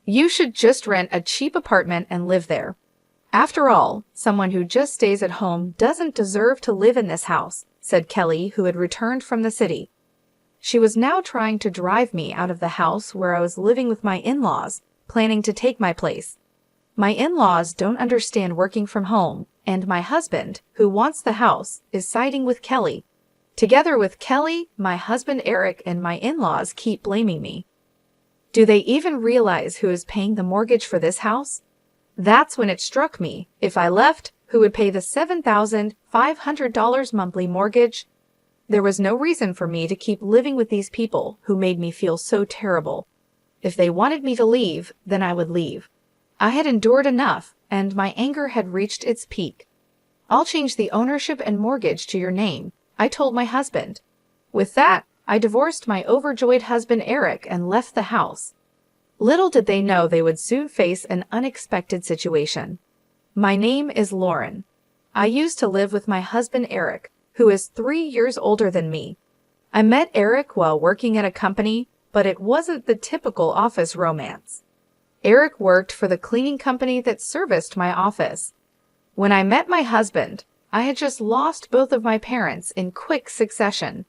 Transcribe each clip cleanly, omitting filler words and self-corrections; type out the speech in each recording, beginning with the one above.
You should just rent a cheap apartment and live there. After all, someone who just stays at home doesn't deserve to live in this house, said Kelly, who had returned from the city. She was now trying to drive me out of the house where I was living with my in-laws, planning to take my place. My in-laws don't understand working from home, and my husband, who wants the house, is siding with Kelly. Together with Kelly, my husband Eric, and my in-laws keep blaming me. Do they even realize who is paying the mortgage for this house? That's when it struck me. If I left, who would pay the $7,500 monthly mortgage? There was no reason for me to keep living with these people who made me feel so terrible. If they wanted me to leave, then I would leave. I had endured enough, and my anger had reached its peak. I'll change the ownership and mortgage to your name, I told my husband. With that, I divorced my overjoyed husband Eric and left the house. Little did they know they would soon face an unexpected situation. My name is Lauren. I used to live with my husband Eric, who is 3 years older than me. I met Eric while working at a company, but it wasn't the typical office romance. Eric worked for the cleaning company that serviced my office. When I met my husband, I had just lost both of my parents in quick succession.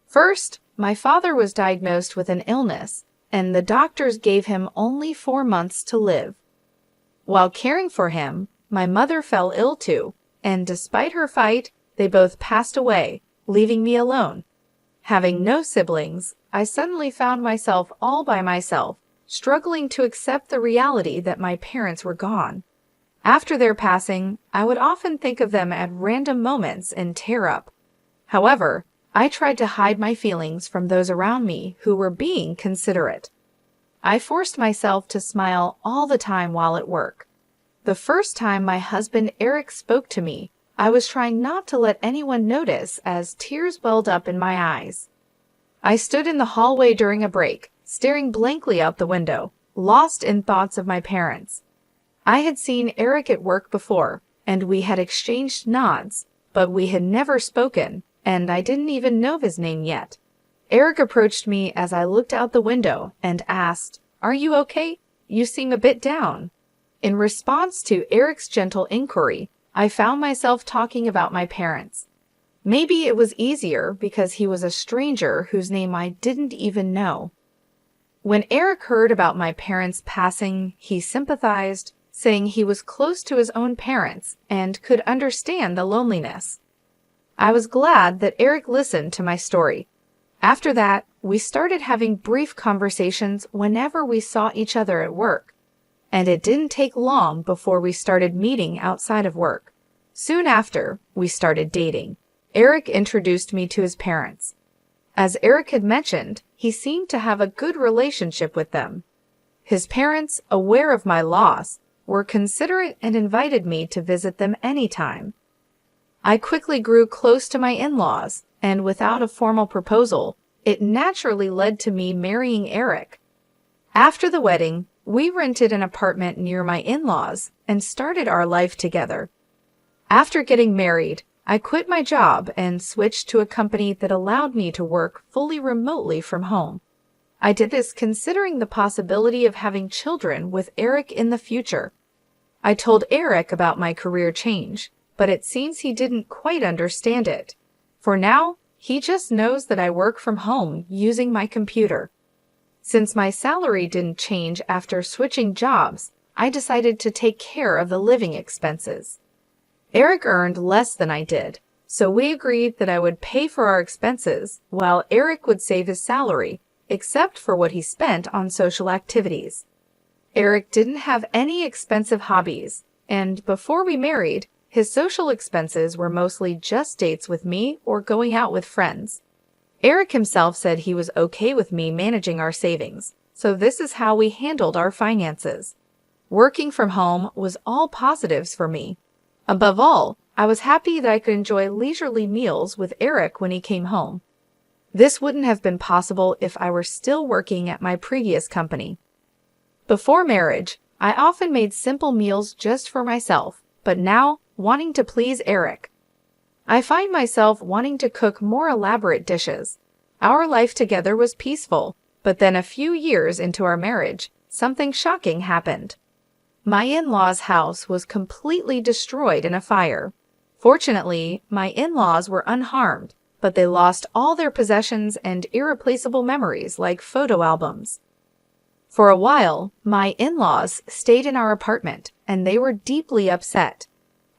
First, my father was diagnosed with an illness, and the doctors gave him only 4 months to live. While caring for him, my mother fell ill too, and despite her fight, they both passed away, leaving me alone. Having no siblings, I suddenly found myself all by myself, struggling to accept the reality that my parents were gone. After their passing, I would often think of them at random moments and tear up. However, I tried to hide my feelings from those around me who were being considerate. I forced myself to smile all the time while at work. The first time my husband Eric spoke to me, I was trying not to let anyone notice as tears welled up in my eyes. I stood in the hallway during a break, staring blankly out the window, lost in thoughts of my parents. I had seen Eric at work before, and we had exchanged nods, but we had never spoken, and I didn't even know his name yet. Eric approached me as I looked out the window and asked, "Are you okay? You seem a bit down." In response to Eric's gentle inquiry, I found myself talking about my parents. Maybe it was easier because he was a stranger whose name I didn't even know. When Eric heard about my parents' passing, he sympathized, saying he was close to his own parents and could understand the loneliness. I was glad that Eric listened to my story. After that, we started having brief conversations whenever we saw each other at work. And it didn't take long before we started meeting outside of work. Soon after, we started dating. Eric introduced me to his parents. As Eric had mentioned, he seemed to have a good relationship with them. His parents, aware of my loss, were considerate and invited me to visit them anytime. I quickly grew close to my in-laws, and without a formal proposal, it naturally led to me marrying Eric. After the wedding, we rented an apartment near my in-laws and started our life together. After getting married, I quit my job and switched to a company that allowed me to work fully remotely from home. I did this considering the possibility of having children with Eric in the future. I told Eric about my career change, but it seems he didn't quite understand it. For now, he just knows that I work from home using my computer. Since my salary didn't change after switching jobs, I decided to take care of the living expenses. Eric earned less than I did, so we agreed that I would pay for our expenses while Eric would save his salary, except for what he spent on social activities. Eric didn't have any expensive hobbies, and before we married, his social expenses were mostly just dates with me or going out with friends. Eric himself said he was okay with me managing our savings, so this is how we handled our finances. Working from home was all positives for me. Above all, I was happy that I could enjoy leisurely meals with Eric when he came home. This wouldn't have been possible if I were still working at my previous company. Before marriage, I often made simple meals just for myself, but now, wanting to please Eric, I find myself wanting to cook more elaborate dishes. Our life together was peaceful, but then a few years into our marriage, something shocking happened. My in-laws' house was completely destroyed in a fire. Fortunately, my in-laws were unharmed, but they lost all their possessions and irreplaceable memories like photo albums. For a while, my in-laws stayed in our apartment, and they were deeply upset.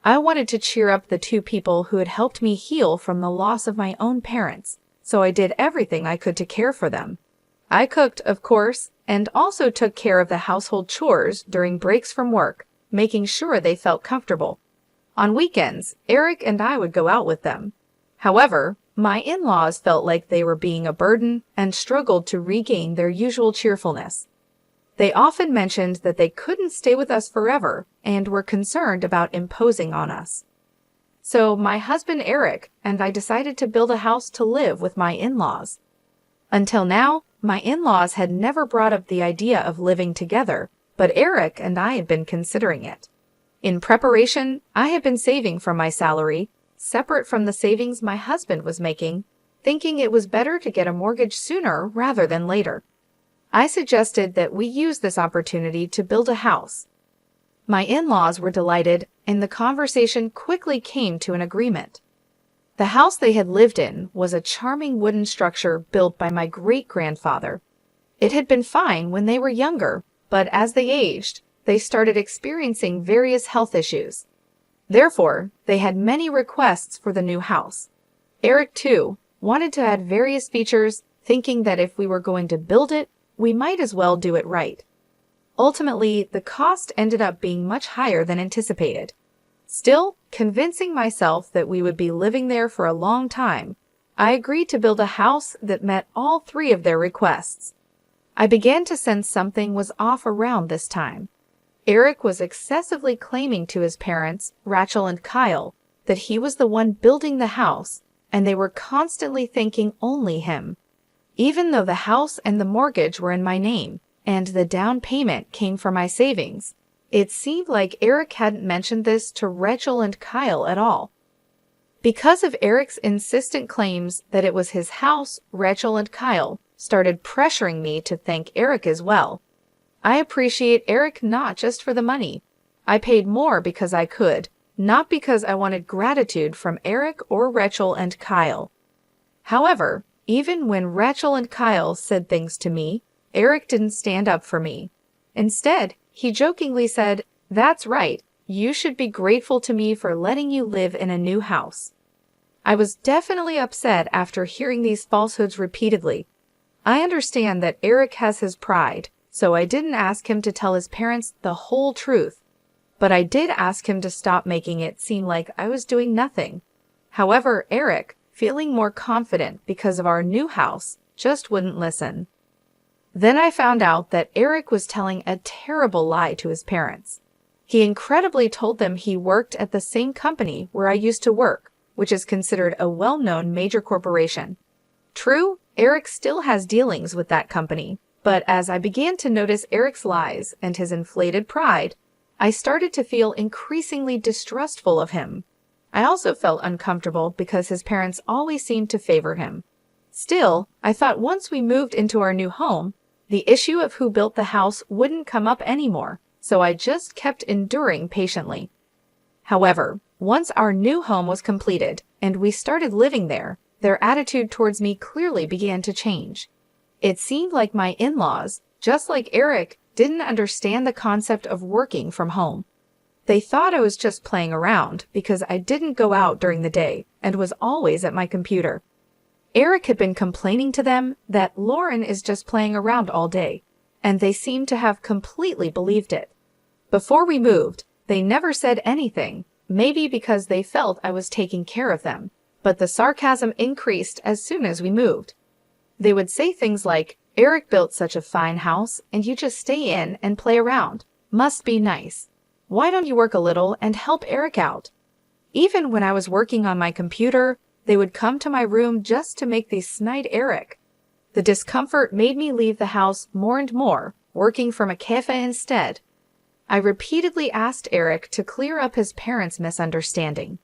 I wanted to cheer up the two people who had helped me heal from the loss of my own parents, so I did everything I could to care for them. I cooked, of course, and also took care of the household chores during breaks from work, making sure they felt comfortable. On weekends, Eric and I would go out with them. However, my in-laws felt like they were being a burden and struggled to regain their usual cheerfulness. They often mentioned that they couldn't stay with us forever and were concerned about imposing on us. So my husband Eric and I decided to build a house to live with my in-laws. Until now, my in-laws had never brought up the idea of living together, but Eric and I had been considering it. In preparation, I had been saving from my salary, separate from the savings my husband was making, thinking it was better to get a mortgage sooner rather than later. I suggested that we use this opportunity to build a house. My in-laws were delighted, and the conversation quickly came to an agreement. The house they had lived in was a charming wooden structure built by my great-grandfather. It had been fine when they were younger, but as they aged, they started experiencing various health issues. Therefore, they had many requests for the new house. Eric, too, wanted to add various features, thinking that if we were going to build it, we might as well do it right. Ultimately, the cost ended up being much higher than anticipated. Still, convincing myself that we would be living there for a long time, I agreed to build a house that met all three of their requests. I began to sense something was off around this time. Eric was excessively claiming to his parents, Rachel and Kyle, that he was the one building the house, and they were constantly thanking only him. Even though the house and the mortgage were in my name, and the down payment came from my savings, it seemed like Eric hadn't mentioned this to Rachel and Kyle at all. Because of Eric's insistent claims that it was his house, Rachel and Kyle started pressuring me to thank Eric as well. I appreciate Eric not just for the money. I paid more because I could, not because I wanted gratitude from Eric or Rachel and Kyle. However, even when Rachel and Kyle said things to me, Eric didn't stand up for me. Instead, he jokingly said, "That's right, you should be grateful to me for letting you live in a new house." I was definitely upset after hearing these falsehoods repeatedly. I understand that Eric has his pride, so I didn't ask him to tell his parents the whole truth. But I did ask him to stop making it seem like I was doing nothing. However, Eric, feeling more confident because of our new house, just wouldn't listen. Then I found out that Eric was telling a terrible lie to his parents. He incredibly told them he worked at the same company where I used to work, which is considered a well-known major corporation. True, Eric still has dealings with that company, but as I began to notice Eric's lies and his inflated pride, I started to feel increasingly distrustful of him. I also felt uncomfortable because his parents always seemed to favor him. Still, I thought once we moved into our new home, the issue of who built the house wouldn't come up anymore, so I just kept enduring patiently. However, once our new home was completed and we started living there, their attitude towards me clearly began to change. It seemed like my in-laws, just like Eric, didn't understand the concept of working from home. They thought I was just playing around because I didn't go out during the day and was always at my computer. Eric had been complaining to them that Lauren is just playing around all day, and they seemed to have completely believed it. Before we moved, they never said anything, maybe because they felt I was taking care of them, but the sarcasm increased as soon as we moved. They would say things like, "Eric built such a fine house, and you just stay in and play around. Must be nice. Why don't you work a little and help Eric out?" Even when I was working on my computer, they would come to my room just to make these snide Eric. The discomfort made me leave the house more and more, working from a cafe instead. I repeatedly asked Eric to clear up his parents' misunderstanding.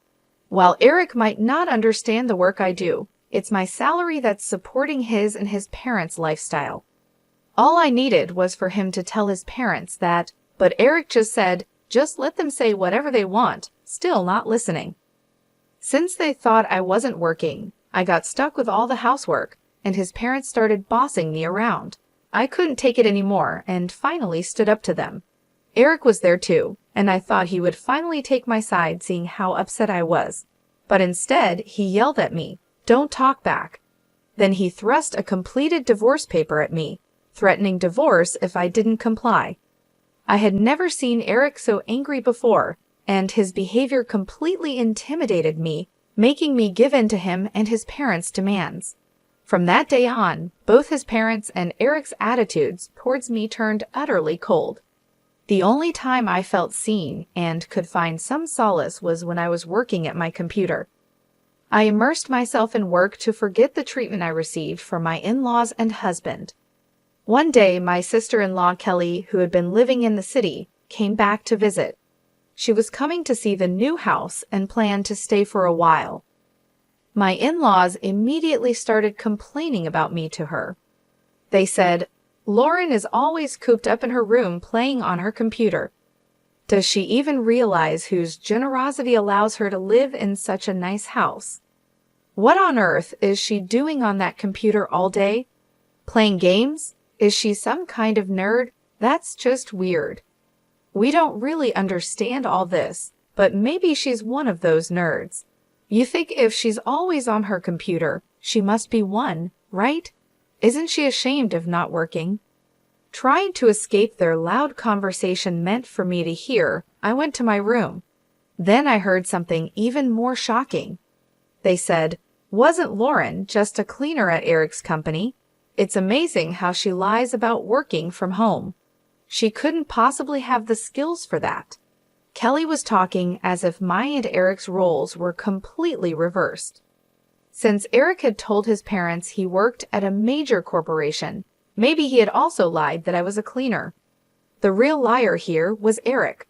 While Eric might not understand the work I do, it's my salary that's supporting his and his parents' lifestyle. All I needed was for him to tell his parents that, but Eric just said, just let them say whatever they want, still not listening. Since they thought I wasn't working, I got stuck with all the housework, and his parents started bossing me around. I couldn't take it anymore and finally stood up to them. Eric was there too, and I thought he would finally take my side seeing how upset I was. But instead, he yelled at me, "Don't talk back." Then he thrust a completed divorce paper at me, threatening divorce if I didn't comply. I had never seen Eric so angry before, and his behavior completely intimidated me, making me give in to him and his parents' demands. From that day on, both his parents and Eric's attitudes towards me turned utterly cold. The only time I felt seen and could find some solace was when I was working at my computer. I immersed myself in work to forget the treatment I received from my in-laws and husband. One day, my sister-in-law Kelly, who had been living in the city, came back to visit. She was coming to see the new house and planned to stay for a while. My in-laws immediately started complaining about me to her. They said, "Lauren is always cooped up in her room playing on her computer. Does she even realize whose generosity allows her to live in such a nice house? What on earth is she doing on that computer all day? Playing games? Is she some kind of nerd? That's just weird. We don't really understand all this, but maybe she's one of those nerds. You think if she's always on her computer, she must be one, right? Isn't she ashamed of not working?" Trying to escape their loud conversation meant for me to hear, I went to my room. Then I heard something even more shocking. They said, "Wasn't Lauren just a cleaner at Eric's company? It's amazing how she lies about working from home. She couldn't possibly have the skills for that." Kelly was talking as if my and Eric's roles were completely reversed. Since Eric had told his parents he worked at a major corporation, maybe he had also lied that I was a cleaner. The real liar here was Eric.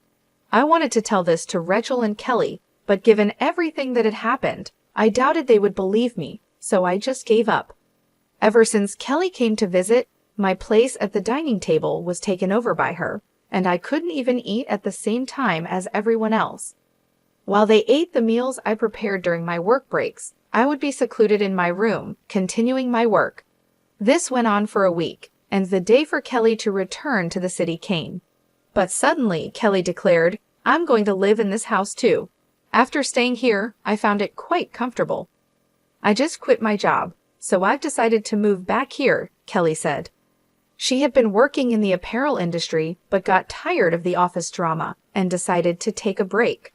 I wanted to tell this to Rachel and Kelly, but given everything that had happened, I doubted they would believe me, so I just gave up. Ever since Kelly came to visit, my place at the dining table was taken over by her, and I couldn't even eat at the same time as everyone else. While they ate the meals I prepared during my work breaks, I would be secluded in my room, continuing my work. This went on for a week, and the day for Kelly to return to the city came. But suddenly, Kelly declared, "I'm going to live in this house too. After staying here, I found it quite comfortable. I just quit my job, so I've decided to move back here," Kelly said. She had been working in the apparel industry but got tired of the office drama and decided to take a break.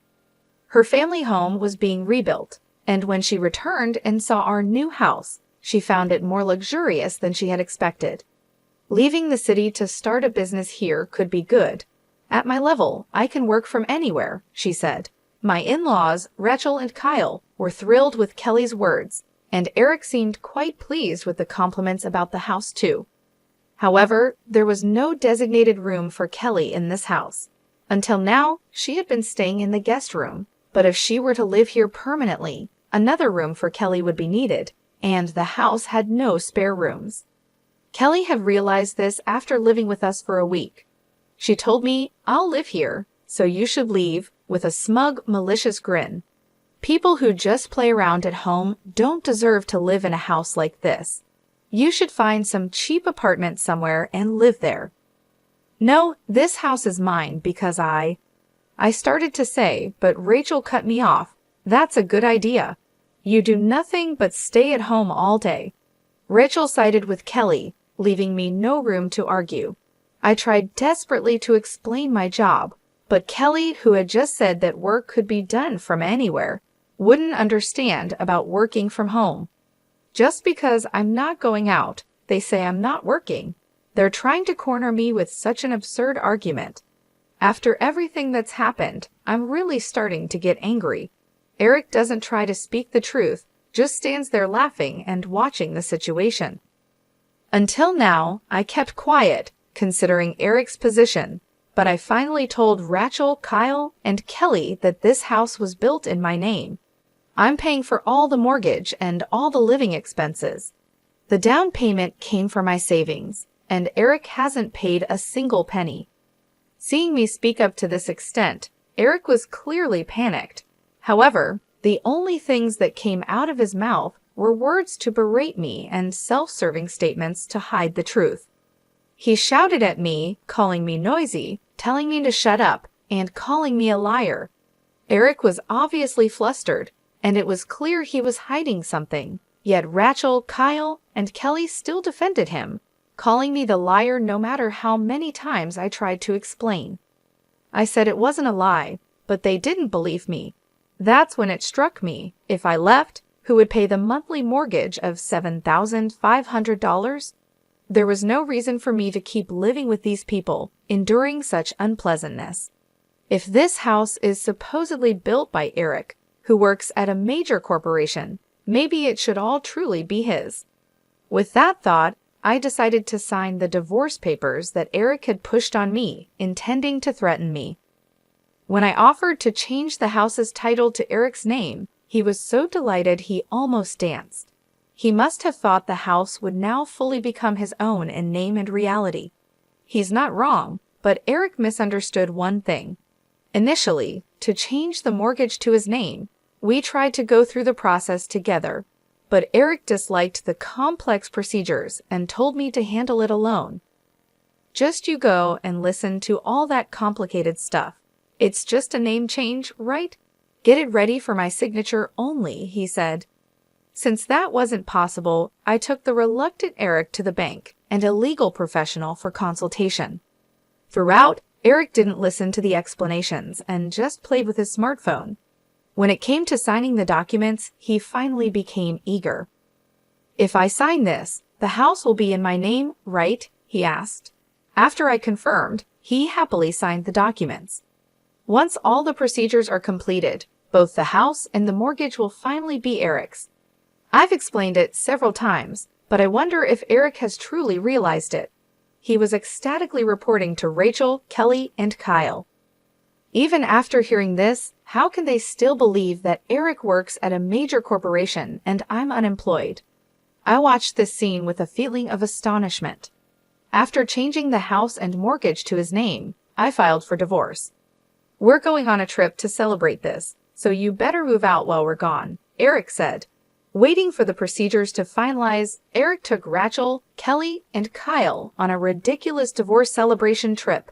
Her family home was being rebuilt, and when she returned and saw our new house, she found it more luxurious than she had expected. Leaving the city to start a business here could be good. "At my level, I can work from anywhere," she said. My in-laws, Rachel and Kyle, were thrilled with Kelly's words, and Eric seemed quite pleased with the compliments about the house too. However, there was no designated room for Kelly in this house. Until now, she had been staying in the guest room, but if she were to live here permanently, another room for Kelly would be needed, and the house had no spare rooms. Kelly had realized this after living with us for a week. She told me, "I'll live here, so you should leave," with a smug, malicious grin. People who just play around at home don't deserve to live in a house like this. You should find some cheap apartment somewhere and live there. "No, this house is mine because I started to say, but Rachel cut me off. "That's a good idea. You do nothing but stay at home all day." Rachel sided with Kelly, leaving me no room to argue. I tried desperately to explain my job, but Kelly, who had just said that work could be done from anywhere, wouldn't understand about working from home. Just because I'm not going out, they say I'm not working. They're trying to corner me with such an absurd argument. After everything that's happened, I'm really starting to get angry. Eric doesn't try to speak the truth, just stands there laughing and watching the situation. Until now, I kept quiet, considering Eric's position, but I finally told Rachel, Kyle, and Kelly that this house was built in my name. I'm paying for all the mortgage and all the living expenses. The down payment came from my savings, and Eric hasn't paid a single penny. Seeing me speak up to this extent, Eric was clearly panicked. However, the only things that came out of his mouth were words to berate me and self-serving statements to hide the truth. He shouted at me, calling me noisy, telling me to shut up, and calling me a liar. Eric was obviously flustered, and it was clear he was hiding something, yet Rachel, Kyle, and Kelly still defended him, calling me the liar no matter how many times I tried to explain. I said it wasn't a lie, but they didn't believe me. That's when it struck me, if I left, who would pay the monthly mortgage of $7,500? There was no reason for me to keep living with these people, enduring such unpleasantness. If this house is supposedly built by Eric, who works at a major corporation, maybe it should all truly be his. With that thought, I decided to sign the divorce papers that Eric had pushed on me, intending to threaten me. When I offered to change the house's title to Eric's name, he was so delighted he almost danced. He must have thought the house would now fully become his own in name and reality. He's not wrong, but Eric misunderstood one thing. Initially, to change the mortgage to his name, we tried to go through the process together, but Eric disliked the complex procedures and told me to handle it alone. Just you go and listen to all that complicated stuff. It's just a name change, right? Get it ready for my signature only, he said. Since that wasn't possible, I took the reluctant Eric to the bank and a legal professional for consultation. Throughout, Eric didn't listen to the explanations and just played with his smartphone. When it came to signing the documents, he finally became eager. "If I sign this, the house will be in my name, right?" he asked. After I confirmed, he happily signed the documents. Once all the procedures are completed, both the house and the mortgage will finally be Eric's. I've explained it several times, but I wonder if Eric has truly realized it. He was ecstatically reporting to Rachel, Kelly, and Kyle. Even after hearing this, how can they still believe that Eric works at a major corporation and I'm unemployed? I watched this scene with a feeling of astonishment. After changing the house and mortgage to his name, I filed for divorce. "We're going on a trip to celebrate this, so you better move out while we're gone," Eric said. Waiting for the procedures to finalize, Eric took Rachel, Kelly, and Kyle on a ridiculous divorce celebration trip.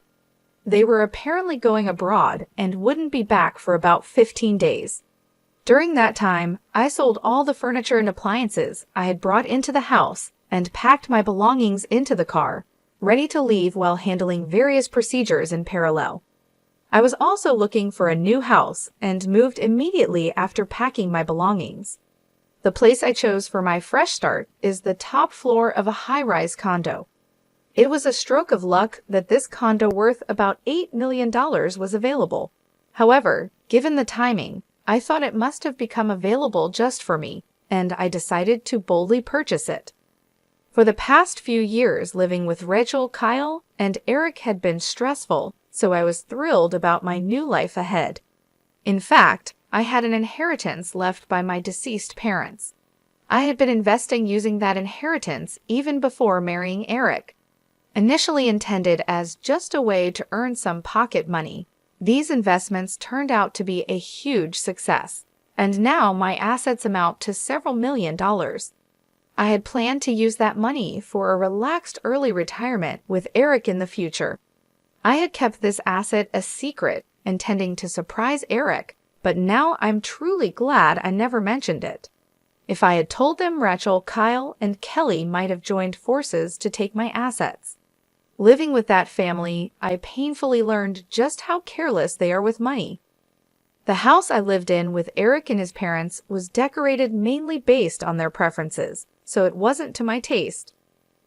They were apparently going abroad and wouldn't be back for about 15 days. During that time, I sold all the furniture and appliances I had brought into the house and packed my belongings into the car, ready to leave while handling various procedures in parallel. I was also looking for a new house and moved immediately after packing my belongings. The place I chose for my fresh start is the top floor of a high-rise condo. It was a stroke of luck that this condo worth about $8 million was available. However, given the timing, I thought it must have become available just for me, and I decided to boldly purchase it. For the past few years living with Rachel, Kyle, and Eric had been stressful, so I was thrilled about my new life ahead. In fact, I had an inheritance left by my deceased parents. I had been investing using that inheritance even before marrying Eric. Initially intended as just a way to earn some pocket money, these investments turned out to be a huge success, and now my assets amount to several $1,000,000. I had planned to use that money for a relaxed early retirement with Eric in the future. I had kept this asset a secret, intending to surprise Eric, but now I'm truly glad I never mentioned it. If I had told them, Rachel, Kyle, and Kelly might have joined forces to take my assets. Living with that family, I painfully learned just how careless they are with money. The house I lived in with Eric and his parents was decorated mainly based on their preferences, so it wasn't to my taste.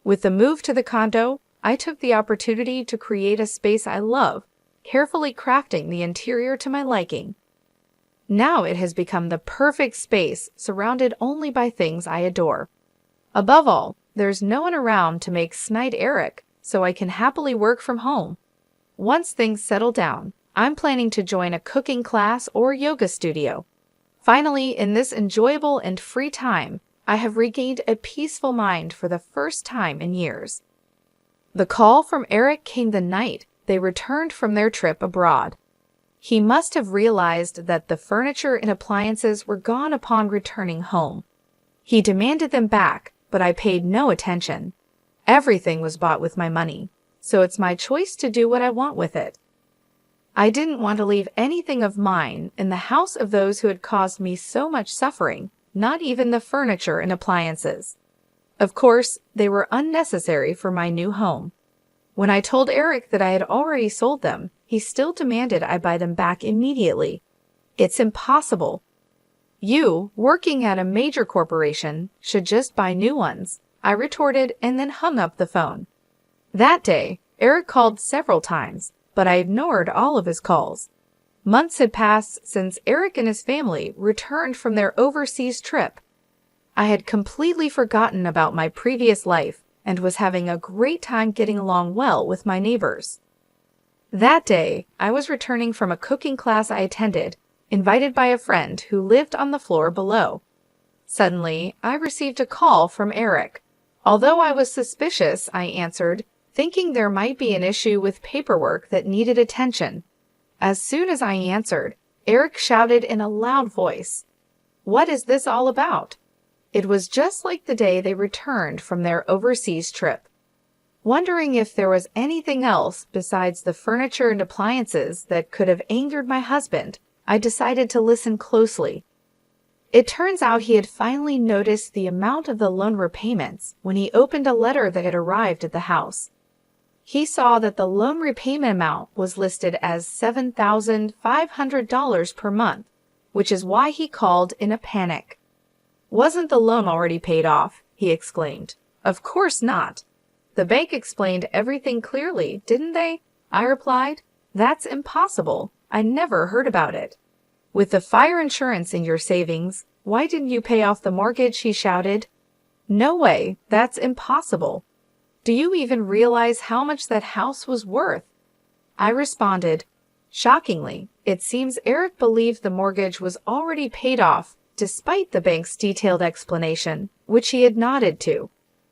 With the move to the condo, I took the opportunity to create a space I love, carefully crafting the interior to my liking. Now it has become the perfect space, surrounded only by things I adore. Above all, there's no one around to make snide Eric, so I can happily work from home. Once things settle down, I'm planning to join a cooking class or yoga studio. Finally, in this enjoyable and free time, I have regained a peaceful mind for the first time in years. The call from Eric came the night they returned from their trip abroad. He must have realized that the furniture and appliances were gone upon returning home. He demanded them back, but I paid no attention. Everything was bought with my money, so it's my choice to do what I want with it. I didn't want to leave anything of mine in the house of those who had caused me so much suffering, not even the furniture and appliances. Of course, they were unnecessary for my new home. When I told Eric that I had already sold them, he still demanded I buy them back immediately. It's impossible. You, working at a major corporation, should just buy new ones, I retorted and then hung up the phone. That day, Eric called several times, but I ignored all of his calls. Months had passed since Eric and his family returned from their overseas trip. I had completely forgotten about my previous life and was having a great time getting along well with my neighbors. That day, I was returning from a cooking class I attended, invited by a friend who lived on the floor below. Suddenly, I received a call from Eric. Although I was suspicious, I answered, thinking there might be an issue with paperwork that needed attention. As soon as I answered, Eric shouted in a loud voice, "What is this all about?" It was just like the day they returned from their overseas trip. Wondering if there was anything else besides the furniture and appliances that could have angered my husband, I decided to listen closely. It turns out he had finally noticed the amount of the loan repayments when he opened a letter that had arrived at the house. He saw that the loan repayment amount was listed as $7,500 per month, which is why he called in a panic. "Wasn't the loan already paid off?" he exclaimed. "Of course not. The bank explained everything clearly, didn't they?" I replied. "That's impossible. I never heard about it." "With the fire insurance in your savings, why didn't you pay off the mortgage?" he shouted. "No way. That's impossible. Do you even realize how much that house was worth?" I responded. Shockingly, it seems Eric believed the mortgage was already paid off despite the bank's detailed explanation, which he had nodded to.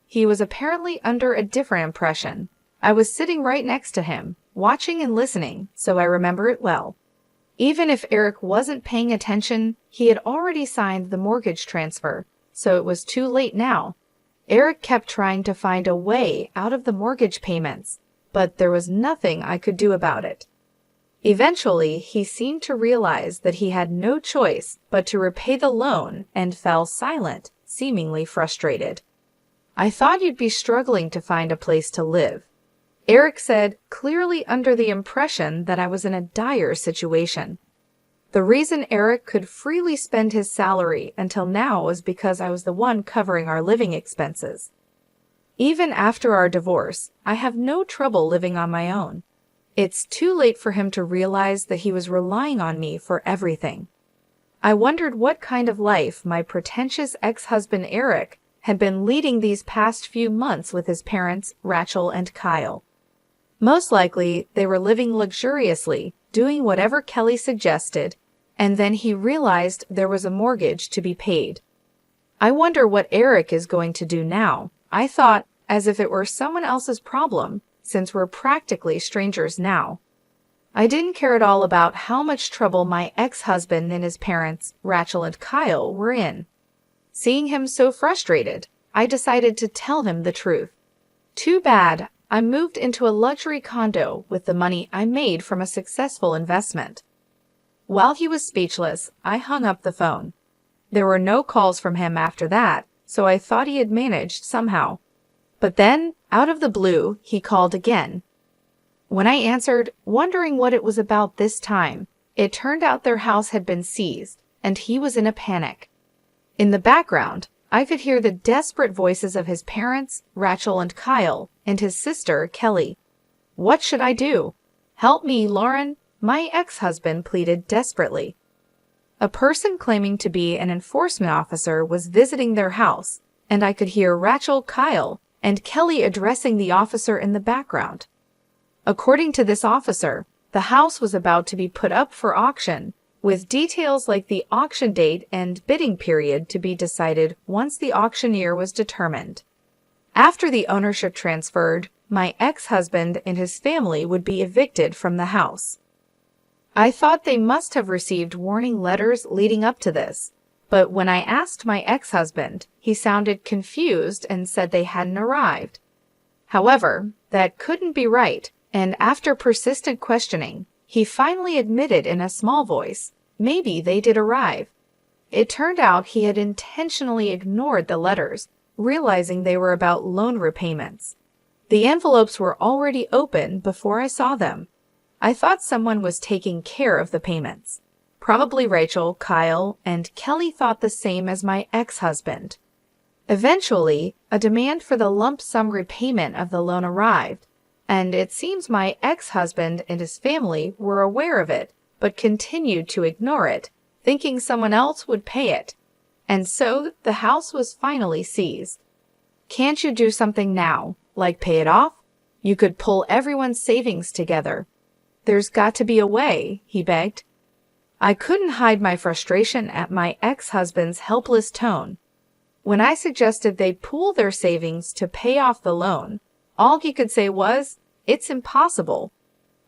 He was apparently under a different impression. I was sitting right next to him, watching and listening, so I remember it well. Even if Eric wasn't paying attention, he had already signed the mortgage transfer, so it was too late now. Eric kept trying to find a way out of the mortgage payments, but there was nothing I could do about it. Eventually, he seemed to realize that he had no choice but to repay the loan and fell silent, seemingly frustrated. "I thought you'd be struggling to find a place to live," Eric said, clearly under the impression that I was in a dire situation. The reason Eric could freely spend his salary until now was because I was the one covering our living expenses. Even after our divorce, I have no trouble living on my own. It's too late for him to realize that he was relying on me for everything. I wondered what kind of life my pretentious ex-husband Eric had been leading these past few months with his parents, Rachel and Kyle. Most likely, they were living luxuriously, doing whatever Kelly suggested, and then he realized there was a mortgage to be paid. I wonder what Eric is going to do now, I thought, as if it were someone else's problem, since we're practically strangers now. I didn't care at all about how much trouble my ex-husband and his parents, Rachel and Kyle, were in. Seeing him so frustrated, I decided to tell him the truth. Too bad, I moved into a luxury condo with the money I made from a successful investment. While he was speechless, I hung up the phone. There were no calls from him after that, so I thought he had managed somehow. But then, out of the blue, he called again. When I answered, wondering what it was about this time, it turned out their house had been seized, and he was in a panic. In the background, I could hear the desperate voices of his parents, Rachel and Kyle, and his sister, Kelly. "What should I do? Help me, Lauren," my ex-husband pleaded desperately. A person claiming to be an enforcement officer was visiting their house, and I could hear Rachel, Kyle, and Kelly addressing the officer in the background. According to this officer, the house was about to be put up for auction, with details like the auction date and bidding period to be decided once the auctioneer was determined. After the ownership transferred, my ex-husband and his family would be evicted from the house. I thought they must have received warning letters leading up to this, but when I asked my ex-husband, he sounded confused and said they hadn't arrived. However, that couldn't be right, and after persistent questioning, he finally admitted in a small voice, maybe they did arrive. It turned out he had intentionally ignored the letters, realizing they were about loan repayments. The envelopes were already open before I saw them. I thought someone was taking care of the payments. Probably Rachel, Kyle, and Kelly thought the same as my ex-husband. Eventually, a demand for the lump sum repayment of the loan arrived, and it seems my ex-husband and his family were aware of it, but continued to ignore it, thinking someone else would pay it. And so the house was finally seized. Can't you do something now, like pay it off? You could pull everyone's savings together. There's got to be a way, he begged. I couldn't hide my frustration at my ex-husband's helpless tone. When I suggested they pool their savings to pay off the loan, all he could say was, "It's impossible."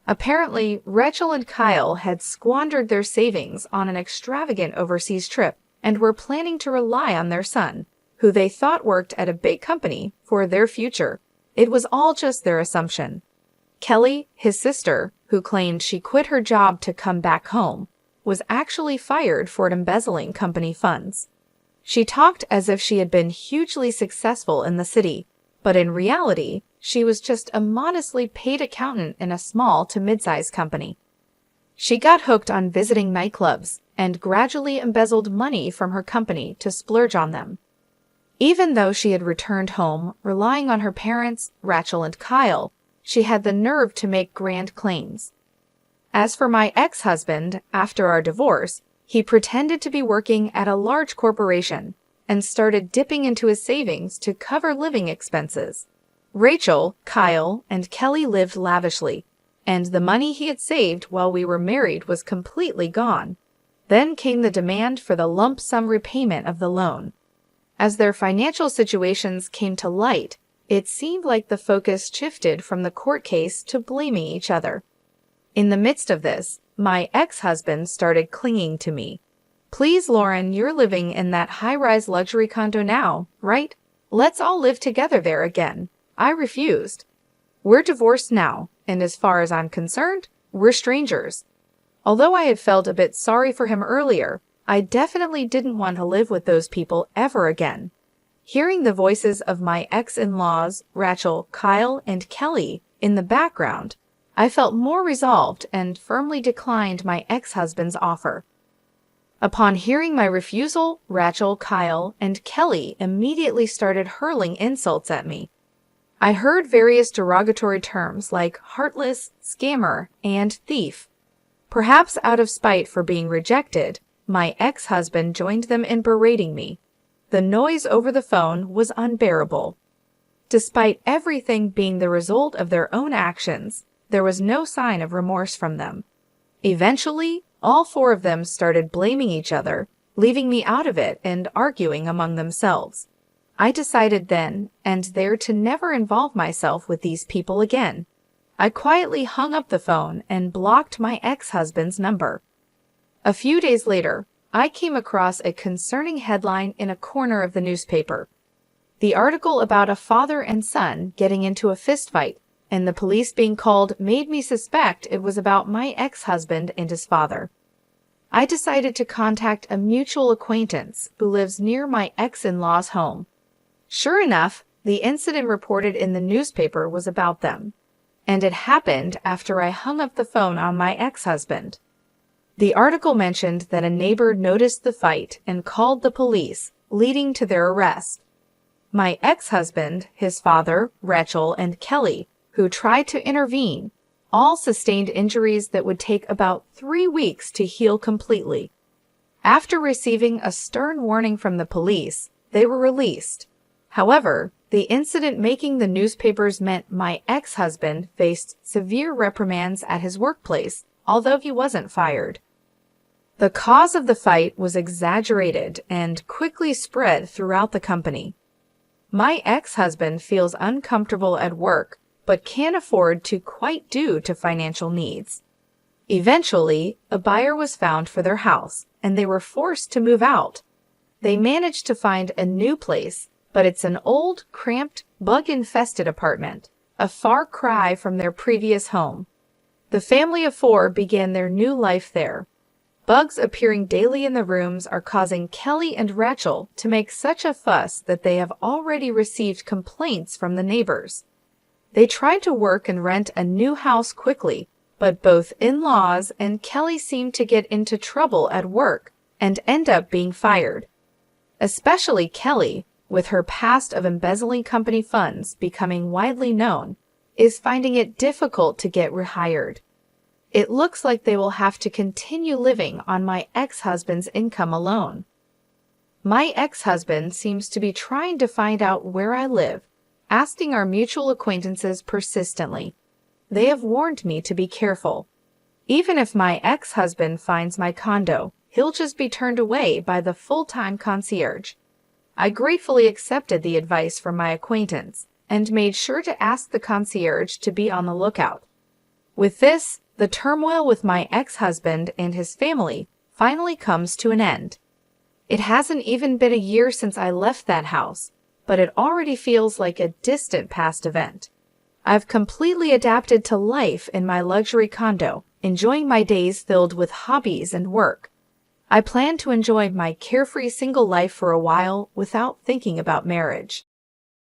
Apparently, Rachel and Kyle had squandered their savings on an extravagant overseas trip and were planning to rely on their son, who they thought worked at a big company, for their future. It was all just their assumption. Kelly, his sister, who claimed she quit her job to come back home, was actually fired for embezzling company funds. She talked as if she had been hugely successful in the city, but in reality, she was just a modestly paid accountant in a small to mid-sized company. She got hooked on visiting nightclubs and gradually embezzled money from her company to splurge on them. Even though she had returned home, relying on her parents, Rachel and Kyle, she had the nerve to make grand claims. As for my ex-husband, after our divorce, he pretended to be working at a large corporation and started dipping into his savings to cover living expenses. Rachel, Kyle, and Kelly lived lavishly, and the money he had saved while we were married was completely gone. Then came the demand for the lump sum repayment of the loan. As their financial situations came to light, it seemed like the focus shifted from the court case to blaming each other. In the midst of this, my ex-husband started clinging to me. "Please, Lauren, you're living in that high-rise luxury condo now, right? Let's all live together there again." I refused. "We're divorced now, and as far as I'm concerned, we're strangers." Although I had felt a bit sorry for him earlier, I definitely didn't want to live with those people ever again. Hearing the voices of my ex-in-laws, Rachel, Kyle, and Kelly, in the background, I felt more resolved and firmly declined my ex-husband's offer. Upon hearing my refusal, Rachel, Kyle, and Kelly immediately started hurling insults at me. I heard various derogatory terms like heartless, scammer, and thief. Perhaps out of spite for being rejected, my ex-husband joined them in berating me. The noise over the phone was unbearable. Despite everything being the result of their own actions, there was no sign of remorse from them. Eventually, all four of them started blaming each other, leaving me out of it and arguing among themselves. I decided then and there to never involve myself with these people again. I quietly hung up the phone and blocked my ex-husband's number. A few days later, I came across a concerning headline in a corner of the newspaper. The article about a father and son getting into a fistfight and the police being called made me suspect it was about my ex-husband and his father. I decided to contact a mutual acquaintance who lives near my ex-in-law's home. Sure enough, the incident reported in the newspaper was about them, and it happened after I hung up the phone on my ex-husband. The article mentioned that a neighbor noticed the fight and called the police, leading to their arrest. My ex-husband, his father, Rachel, and Kelly, who tried to intervene, all sustained injuries that would take about 3 weeks to heal completely. After receiving a stern warning from the police, they were released. However, the incident making the newspapers meant my ex-husband faced severe reprimands at his workplace, although he wasn't fired. The cause of the fight was exaggerated and quickly spread throughout the company. My ex-husband feels uncomfortable at work but can't afford to quite due to financial needs. Eventually, a buyer was found for their house, and they were forced to move out. They managed to find a new place, but it's an old, cramped, bug-infested apartment, a far cry from their previous home. The family of 4 began their new life there. Bugs appearing daily in the rooms are causing Kelly and Rachel to make such a fuss that they have already received complaints from the neighbors. They tried to work and rent a new house quickly, but both in-laws and Kelly seem to get into trouble at work and end up being fired. Especially Kelly, with her past of embezzling company funds becoming widely known, is finding it difficult to get rehired. It looks like they will have to continue living on my ex-husband's income alone. My ex-husband seems to be trying to find out where I live, asking our mutual acquaintances persistently. They have warned me to be careful. Even if my ex-husband finds my condo, he'll just be turned away by the full-time concierge. I gratefully accepted the advice from my acquaintance and made sure to ask the concierge to be on the lookout. With this, the turmoil with my ex-husband and his family finally comes to an end. It hasn't even been a year since I left that house, but it already feels like a distant past event. I've completely adapted to life in my luxury condo, enjoying my days filled with hobbies and work. I plan to enjoy my carefree single life for a while without thinking about marriage.